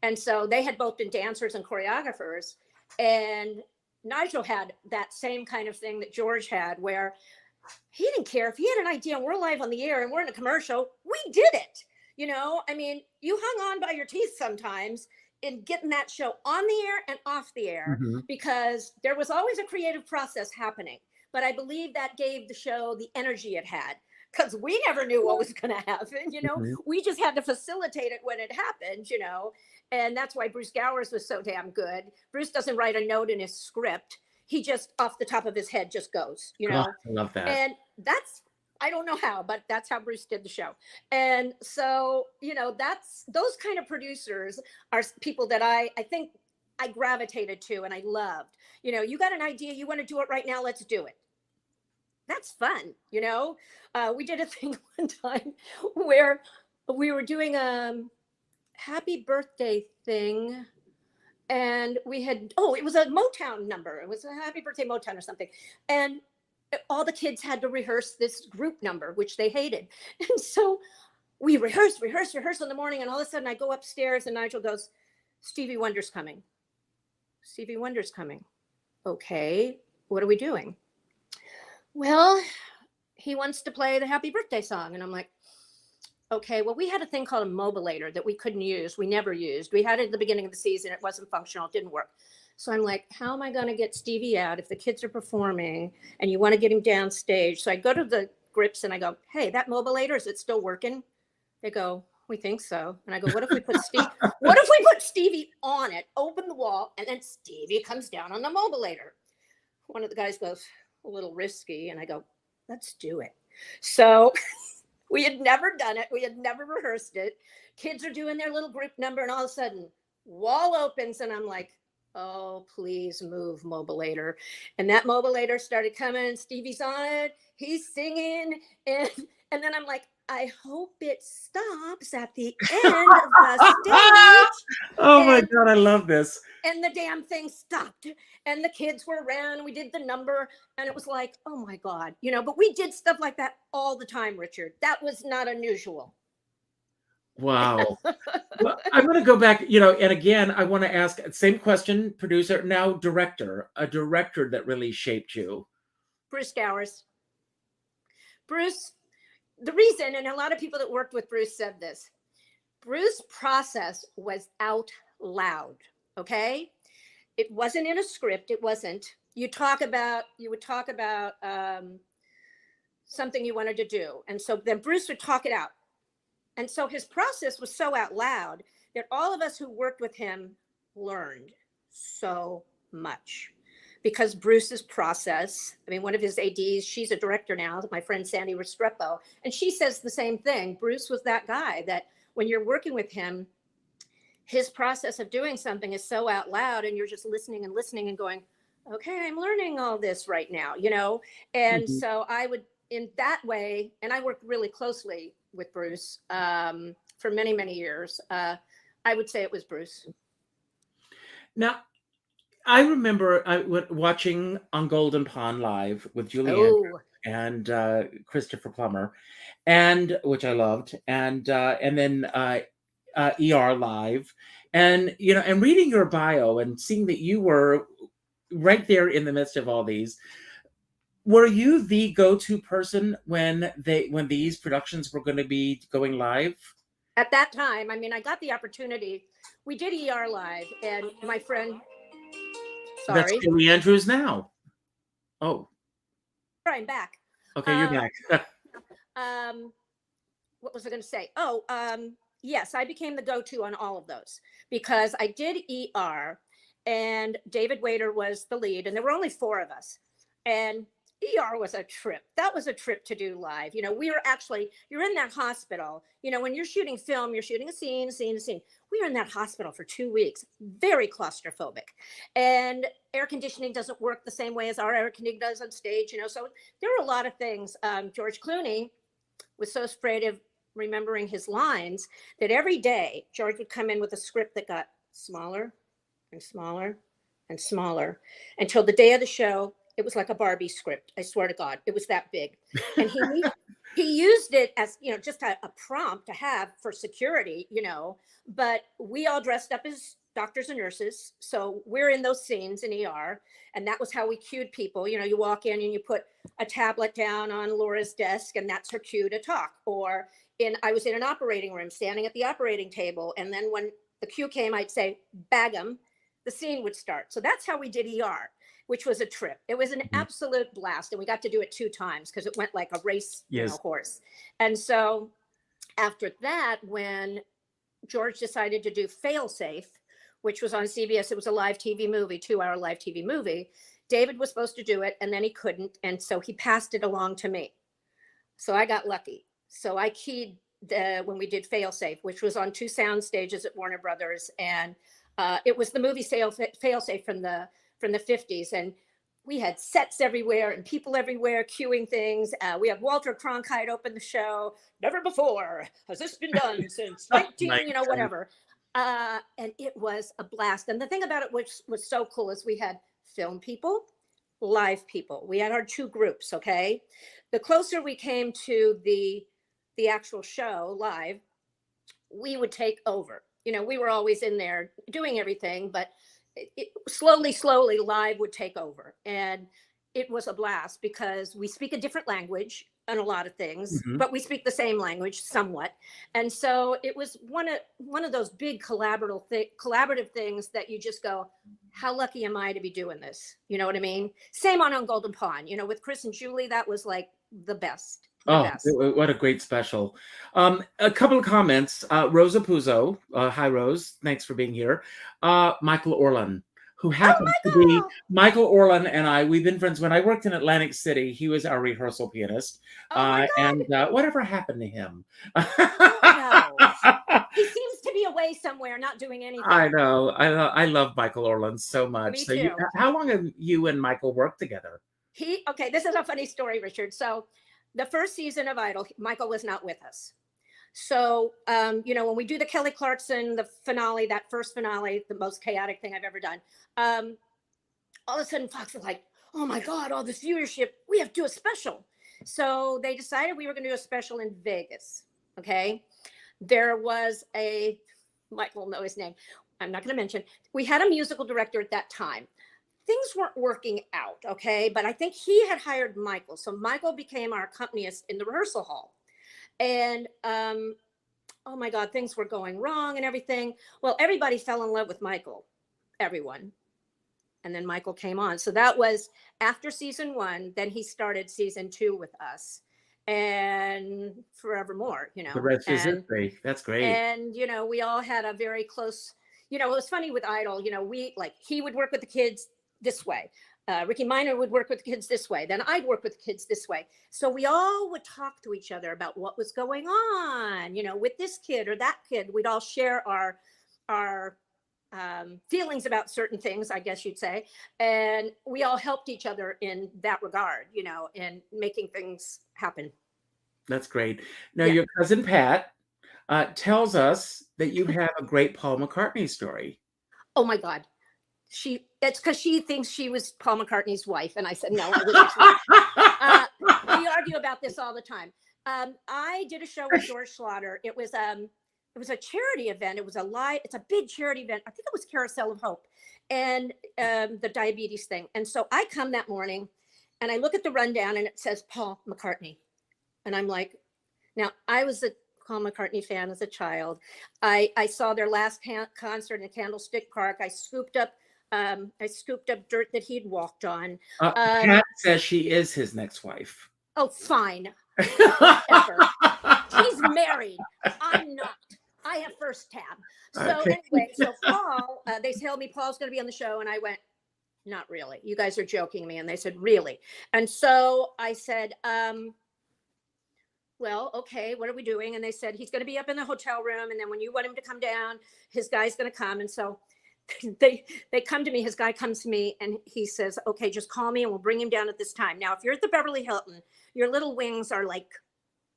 and so they had both been dancers and choreographers. And Nigel had that same kind of thing that George had, where he didn't care if he had an idea and we're live on the air and we're in a commercial, we did it. I mean, you hung on by your teeth sometimes in getting that show on the air and off the air, Mm-hmm. because there was always a creative process happening. But I believe that gave the show the energy it had, because we never knew what was going to happen. Mm-hmm. We just had to facilitate it when it happened, and that's why Bruce Gowers was so damn good. Bruce doesn't write a note in his script. He just off the top of his head just goes, Oh, I love that. and that's, I don't know how, but that's how Bruce did the show. And so, that's, those kind of producers are people that I think I gravitated to and I loved. You got an idea, you want to do it right now, let's do it. That's fun. We did a thing one time where we were doing a happy birthday thing, and we had, it was a Motown number. It was a happy birthday Motown or something. And all the kids had to rehearse this group number, which they hated. And so we rehearsed in the morning. And all of a sudden I go upstairs and Nigel goes, Stevie Wonder's coming. Stevie Wonder's coming. Okay, what are we doing? Well, he wants to play the happy birthday song. And I'm like, okay, well, we had a thing called a mobilator that we couldn't use. We never used. We had it at the beginning of the season. It wasn't functional. It didn't work. So I'm like, how am I going to get Stevie out if the kids are performing and you want to get him downstage? So I go to the grips and I go, hey, that mobilator, is it still working? They go, we think so. And I go, what if we put Stevie on it, open the wall, and then Stevie comes down on the mobilator? One of the guys goes, a little risky. And I go, let's do it. So we had never done it. We had never rehearsed it. Kids are doing their little group number, and all of a sudden wall opens and I'm like, oh, please move, mobilator. And that mobilator started coming. Stevie's on it. He's singing. And then I'm like, I hope it stops at the end of the stage. Oh my God, I love this. And the damn thing stopped. And the kids were around. And we did the number. And it was like, oh my God. But we did stuff like that all the time, Richard. That was not unusual. Wow. Well, I'm going to go back, and again, I want to ask same question, producer, now director, a director that really shaped you. Bruce Gowers. Bruce, the reason, and a lot of people that worked with Bruce said this, Bruce's process was out loud. Okay. It wasn't in a script. It wasn't. You would talk about something you wanted to do. And so then Bruce would talk it out. And so his process was so out loud that all of us who worked with him learned so much, because Bruce's process, I mean, one of his ADs, she's a director now, my friend Sandy Restrepo, and she says the same thing. Bruce was that guy that when you're working with him, his process of doing something is so out loud and you're just listening and going, okay, I'm learning all this right now, And Mm-hmm. so I would, in that way, and I worked really closely with Bruce for many, many years. I would say it was Bruce. Now, I remember watching on Golden Pond Live with Julie and Christopher Plummer, and which I loved, and then ER Live, and and reading your bio and seeing that you were right there in the midst of all these. Were you the go-to person when these productions were going to be going live? At that time, I mean, I got the opportunity. We did ER Live, and my friend, sorry. That's Julie Andrews now. Oh. I'm back. Okay, you're back. What was I going to say? Yes, I became the go-to on all of those because I did ER, and David Waiter was the lead, and there were only 4 of us. And ER was a trip. That was a trip to do live. You know, we were actually, you're in that hospital. You know, when you're shooting film, you're shooting a scene. We were in that hospital for 2 weeks, very claustrophobic. And air conditioning doesn't work the same way as our air conditioning does on stage, you know. So there were a lot of things. George Clooney was so afraid of remembering his lines that every day George would come in with a script that got smaller and smaller and smaller until the day of the show. It was like a Barbie script. I swear to God, it was that big. And he used it as, you know, just a prompt to have for security, you know, but we all dressed up as doctors and nurses. So we're in those scenes in ER. And that was how we cued people. You know, you walk in and you put a tablet down on Laura's desk and that's her cue to talk. Or I was in an operating room standing at the operating table. And then when the cue came, I'd say, bag 'em, the scene would start. So that's how we did ER, which was a trip. It was an absolute blast. And we got to do it 2 times because it went like a race, you know, horse. And so after that, when George decided to do Failsafe, which was on CBS, it was a live TV movie, 2-hour live TV movie. David was supposed to do it and then he couldn't. And so he passed it along to me. So I got lucky. So I keyed when we did Failsafe, which was on 2 sound stages at Warner Brothers. And it was the movie Failsafe from the 50s. And we had sets everywhere and people everywhere queuing things. We had Walter Cronkite open the show. Never before has this been done since 19, you know, whatever. And it was a blast. And the thing about it, which was so cool, is we had film people, live people. We had our 2 groups, okay? The closer we came to the actual show live, we would take over. You know, we were always in there doing everything, but slowly live would take over. And it was a blast because we speak a different language on a lot of things, but we speak the same language somewhat. And so it was one of those big collaborative things that you just go, how lucky am I to be doing this? You know what I mean? Same on Golden Pond, you know, with Chris and Julie, that was like the best. Best. What a great special. A couple of comments. Rosa Puzo. Hi, Rose. Thanks for being here. Michael Orlan, who happens to be Michael Orlan, and I. We've been friends. When I worked in Atlantic City, he was our rehearsal pianist. And whatever happened to him? He seems to be away somewhere, not doing anything. I know. I love Michael Orlan so much. Me too. How long have you and Michael worked together? This is a funny story, Richard. So the first season of Idol, Michael was not with us. So, you know, when we do the Kelly Clarkson, the finale, that first finale, the most chaotic thing I've ever done, all of a sudden Fox was like, oh my God, all this viewership, we have to do a special. So they decided we were going to do a special in Vegas. Okay. There was Michael will know his name, I'm not going to mention. We had a musical director at that time. Things weren't working out, okay? But I think he had hired Michael. So Michael became our accompanist in the rehearsal hall. And oh my God, things were going wrong and everything. Well, everybody fell in love with Michael, everyone. And then Michael came on. So that was after season 1. Then he started season 2 with us. And forevermore, you know. The rest is history. That's great. And, you know, we all had a very close, you know, it was funny with Idol, you know, he would work with the kids this way. Ricky Minor would work with the kids this way. Then I'd work with the kids this way. So we all would talk to each other about what was going on, you know, with this kid or that kid. We'd all share our feelings about certain things, I guess you'd say. And we all helped each other in that regard, you know, in making things happen. That's great. Now, your cousin Pat tells us that you have a great Paul McCartney story. Oh my God. It's because she thinks she was Paul McCartney's wife. And I said, no, I wasn't. We argue about this all the time. I did a show with George Slaughter. It was a charity event. It's a big charity event. I think it was Carousel of Hope and the diabetes thing. And so I come that morning and I look at the rundown and it says Paul McCartney. And I'm like, now I was a Paul McCartney fan as a child. I saw their last concert in Candlestick Park. I scooped up dirt that he'd walked on. Pat says she is his next wife. Oh, fine. Whatever. He's married. I'm not. I have first tab. So Okay. anyway, so Paul, they told me Paul's going to be on the show, and I went, not really. You guys are joking me. And they said, really? And so I said, well, okay, what are we doing? And they said, he's going to be up in the hotel room. And then when you want him to come down, his guy's going to come. And so they come to me, his guy comes to me and he says, okay, just call me and we'll bring him down at this time. Now, if you're at the Beverly Hilton, your little wings are like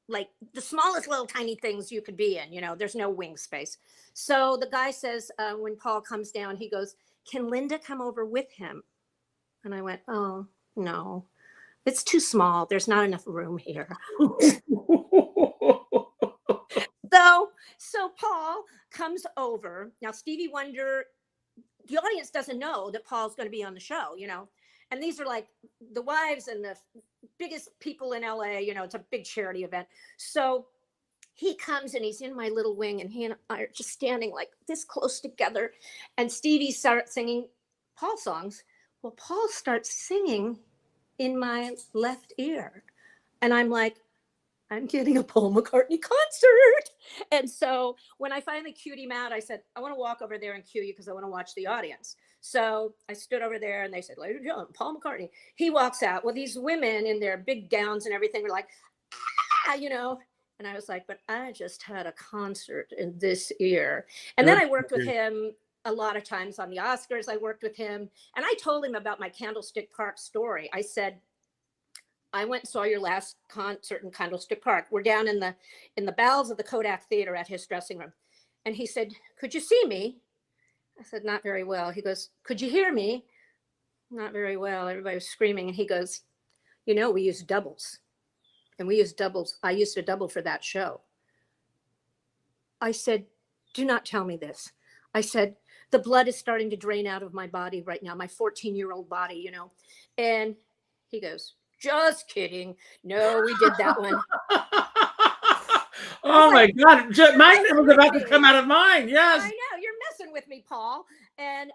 the smallest little tiny things you could be in, there's no wing space. So the guy says, when Paul comes down, he goes, can Linda come over with him? And I went, oh, no, it's too small. There's not enough room here. So Paul comes over. Now, Stevie Wonder, the audience doesn't know that Paul's going to be on the show, and these are like the wives and the biggest people in LA, it's a big charity event. So he comes and he's in my little wing and he and I are just standing like this close together. And Stevie starts singing Paul songs. Well, Paul starts singing in my left ear. And I'm like, I'm getting a Paul McCartney concert. And so when I finally cued him out, I said, I want to walk over there and cue you because I want to watch the audience. So I stood over there and they said, ladies and gentlemen, Paul McCartney. He walks out. Well, these women in their big gowns and everything were like, and I was like, but I just had a concert in this ear. And then I worked with him a lot of times on the Oscars. I worked with him and I told him about my Candlestick Park story. I said, I went and saw your last concert in Candlestick Park. We're down in the bowels of the Kodak Theater at his dressing room. And he said, could you see me? I said, not very well. He goes, could you hear me? Not very well. Everybody was screaming. And he goes, we use doubles. And we use doubles. I used a double for that show. I said, do not tell me this. I said, the blood is starting to drain out of my body right now, my 14-year-old body, And he goes, just kidding. No, we did that one. Oh my God. Mine was about to come out of mine. Yes. I know. You're messing with me, Paul. And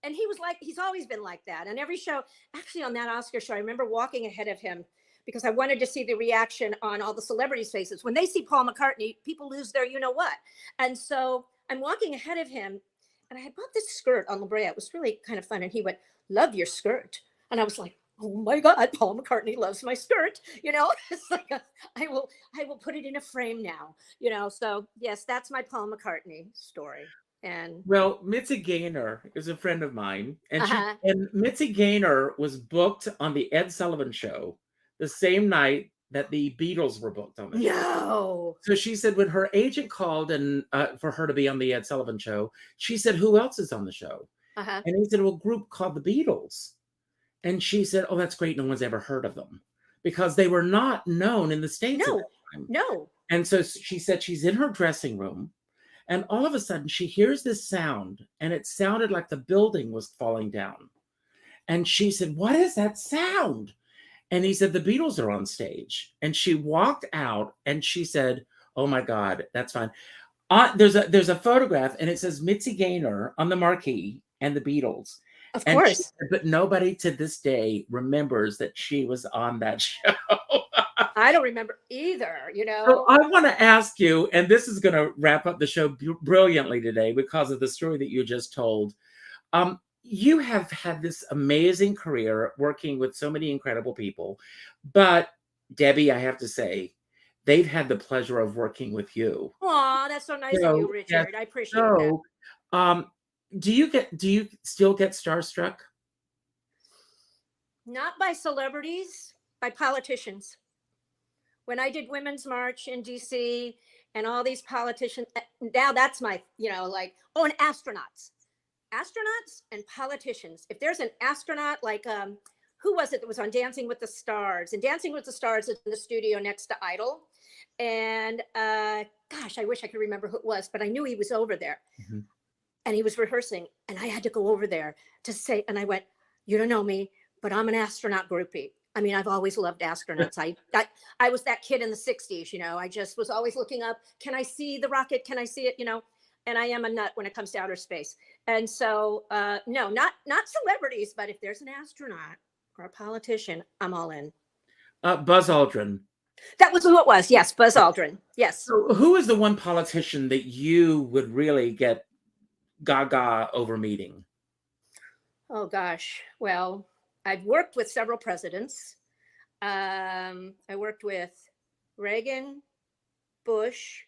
he was like, he's always been like that. And every show, actually on that Oscar show, I remember walking ahead of him because I wanted to see the reaction on all the celebrities' faces. When they see Paul McCartney, people lose their you-know-what. And so I'm walking ahead of him and I had bought this skirt on La Brea. It was really kind of fun. And he went, love your skirt. And I was like, oh my God, Paul McCartney loves my skirt. It's like, I will put it in a frame now, So yes, that's my Paul McCartney story. And well, Mitzi Gaynor is a friend of mine. And Mitzi Gaynor was booked on the Ed Sullivan Show the same night that the Beatles were booked on the show. No. So she said when her agent called and for her to be on the Ed Sullivan Show, she said, who else is on the show? And he said, well, a group called the Beatles. And she said, oh, that's great. No one's ever heard of them because they were not known in the States at that time. No. And so she said she's in her dressing room and all of a sudden she hears this sound and it sounded like the building was falling down. And she said, what is that sound? And he said, the Beatles are on stage. And she walked out and she said, oh my God, that's fine. There's a photograph and it says Mitzi Gaynor on the marquee and the Beatles. Of course. But nobody to this day remembers that she was on that show. I don't remember either, So I want to ask you, and this is going to wrap up the show brilliantly today because of the story that you just told. You have had this amazing career working with so many incredible people. But Debbie, I have to say, they've had the pleasure of working with you. Aw, that's so nice of you, Richard. Yes, I appreciate that. Do you still get starstruck? Not by celebrities, by politicians. When I did Women's March in DC and all these politicians, now that's my, and astronauts and politicians. If there's an astronaut, like, who was it that was on Dancing with the Stars? And Dancing with the Stars is in the studio next to Idol. And gosh, I wish I could remember who it was, but I knew he was over there. Mm-hmm. And he was rehearsing and I had to go over there to say, and I went, you don't know me, but I'm an astronaut groupie. I mean, I've always loved astronauts. I was that kid in the 60s, I just was always looking up. Can I see the rocket? Can I see it? And I am a nut when it comes to outer space. And so, no, not celebrities, but if there's an astronaut or a politician, I'm all in. Buzz Aldrin. That was who it was. Yes, Buzz Aldrin. Yes. So who is the one politician that you would really get gaga over meeting? Oh gosh. Well, I've worked with several presidents. I worked with Reagan, Bush,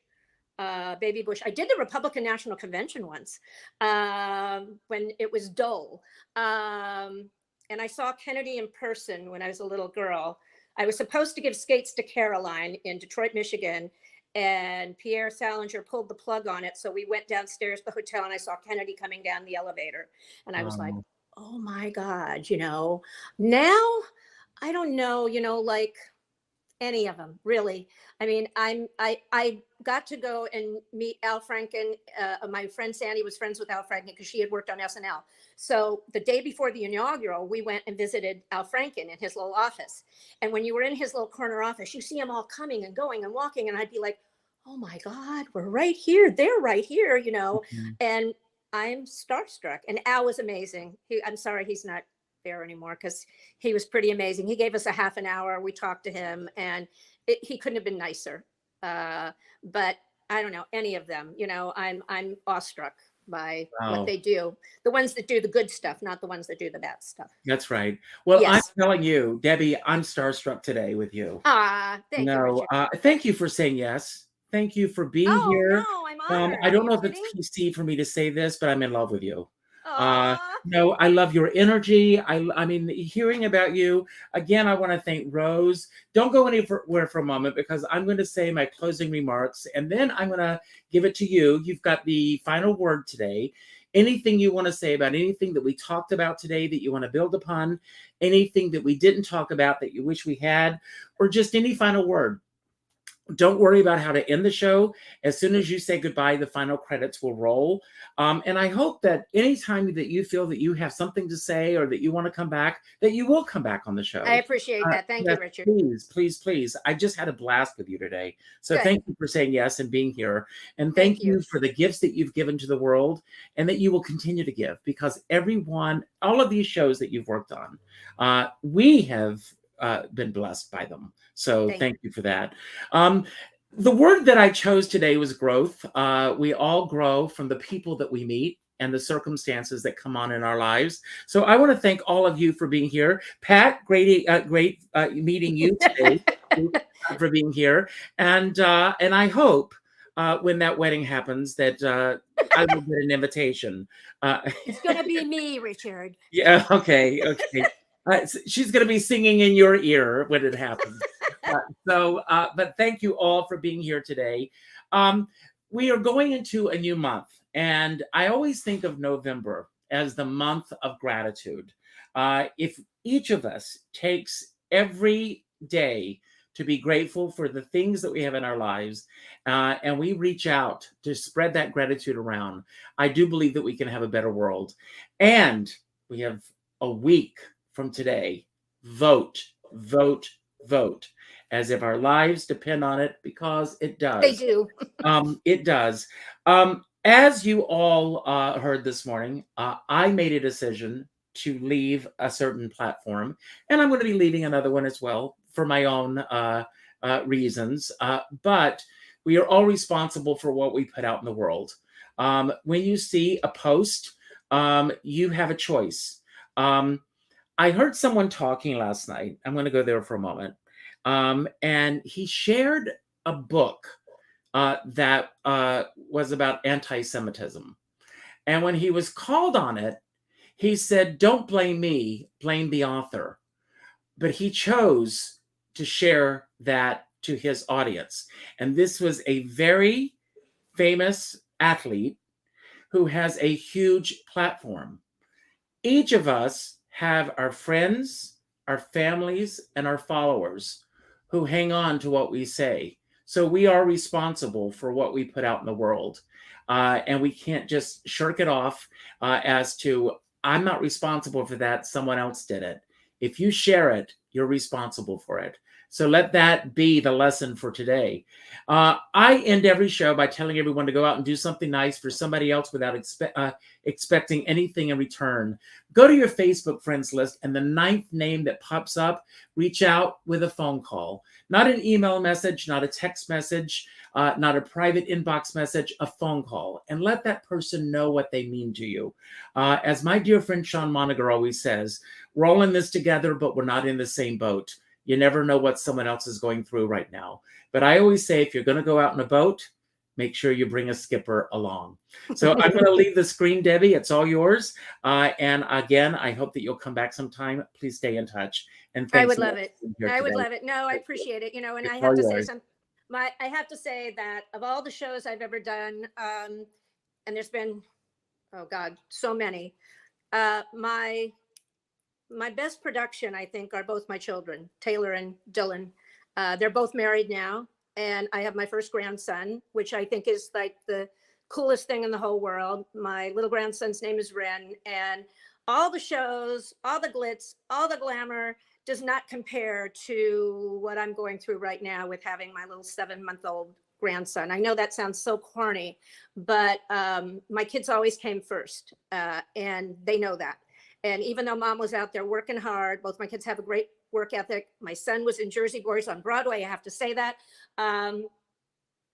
baby Bush. I did the Republican National Convention once when it was dull. And I saw Kennedy in person when I was a little girl. I was supposed to give skates to Caroline in Detroit, Michigan, and Pierre Salinger pulled the plug on it. So we went downstairs to the hotel and I saw Kennedy coming down the elevator. And I was like, Oh, oh my God, now I don't know, like any of them really. I mean, I got to go and meet Al Franken. My friend Sandy was friends with Al Franken because she had worked on SNL. So the day before the inaugural, we went and visited Al Franken in his little office. And when you were in his little corner office, you see them all coming and going and walking, and I'd be like, oh my God, we're right here, they're right here, mhm. and I'm starstruck. And Al was amazing. I'm sorry he's not there anymore because he was pretty amazing. He gave us a half an hour. We talked to him, and he couldn't have been nicer. But I don't know any of them. I'm awestruck by what Wow. they do. The ones that do the good stuff, not the ones that do the bad stuff. That's right. Well, I'm Yes. telling you, Debbie, I'm starstruck today with you. Thank you, No, Richard. thank you for saying yes. Thank you for being Oh here. no, I'm I honored. Are don't you know if it's kidding? PC for me to say this, but I'm in love with you. Uh, Aw. no, I love your energy. I mean, hearing about you again. I want to thank Rose. Don't go anywhere for a moment because I'm going to say my closing remarks, and then I'm going to give it to you. You've got the final word today. Anything you want to say about anything that we talked about today that you want to build upon, anything that we didn't talk about that you wish we had, or just any final word. Don't worry about how to end the show. As soon as you say goodbye, the final credits will roll. And I hope that anytime that you feel that you have something to say or that you want to come back, that you will come back on the I show. appreciate that. Thank Yes, you, Richard. please, please, please. I just had a blast with you today. So Good. thank you for saying yes and being here. And Thank thank you. you for the gifts that you've given to the world and that you will continue to give because all of these shows that you've worked on, we have been blessed by them. So Thank thank you for that. Um, the word that I chose today was growth. We all grow from the people that we meet and the circumstances that come on in our lives. So I want to thank all of you for being here. Pat, great meeting you today. Thank you for being here, and I hope when that wedding happens that I will get an invitation. It's going to be me, Richard. Yeah. Okay. Okay. She's going to be singing in your ear when it happens. But thank you all for being here today. Um, we are going into a new month, and I always think of November as the month of gratitude. If each of us takes every day to be grateful for the things that we have in our lives, and we reach out to spread that gratitude around, I do believe that we can have a better world. And we have a week from today. Vote, vote, vote, as if our lives depend on it, because it They does. do. It does. As you all heard this morning, I made a decision to leave a certain platform, and I'm going to be leaving another one as well for my own reasons. But we are all responsible for what we put out in the world. When you see a post, you have a choice. I heard someone talking last night. I'm going to go there for a moment. And he shared a book that was about anti Semitism. And when he was called on it, he said, "Don't blame me, blame the author." But he chose to share that to his audience. And this was a very famous athlete who has a huge platform. Each of us have our friends, our families, and our followers who hang on to what we say. So we are responsible for what we put out in the world. And we can't just shirk it off as to, I'm not responsible for that, someone else did it. If you share it, you're responsible for it. So let that be the lesson for today. I end every show by telling everyone to go out and do something nice for somebody else without expecting anything in return. Go to your Facebook friends list, and the 9th name that pops up, reach out with a phone call. Not an email message, not a text message, not a private inbox message, a phone call. And let that person know what they mean to you. As my dear friend Sean Moniger always says, we're all in this together, but we're not in the same boat. You never know what someone else is going through right now. But I always say, if you're going to go out in a boat, make sure you bring a skipper along. So I'm going to leave the screen, Debbie. It's all yours. And again, I hope that you'll come back sometime. Please stay in touch. And thanks. I would love it. I would love it. No, I appreciate it. You know, and I have to say something. I have to say that of all the shows I've ever done, and there's been, oh God, so many. My best production, I think, are both my children, Taylor and Dylan. They're both married now. And I have my first grandson, which I think is like the coolest thing in the whole world. My little grandson's name is Ren. And all the shows, all the glitz, all the glamour does not compare to what I'm going through right now with having my little 7-month-old grandson. I know that sounds so corny, but my kids always came first, and they know that. And even though mom was out there working hard, both my kids have a great work ethic. My son was in Jersey Boys on Broadway. I have to say that.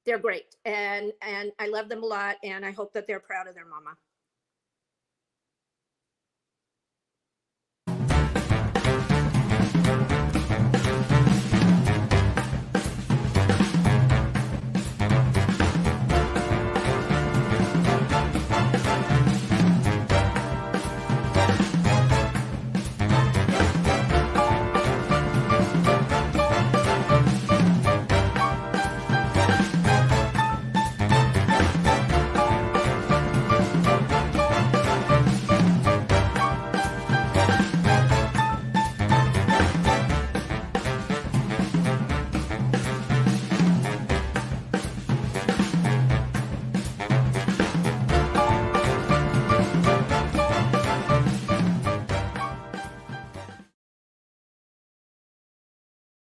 They're great. And I love them a lot. And I hope that they're proud of their mama.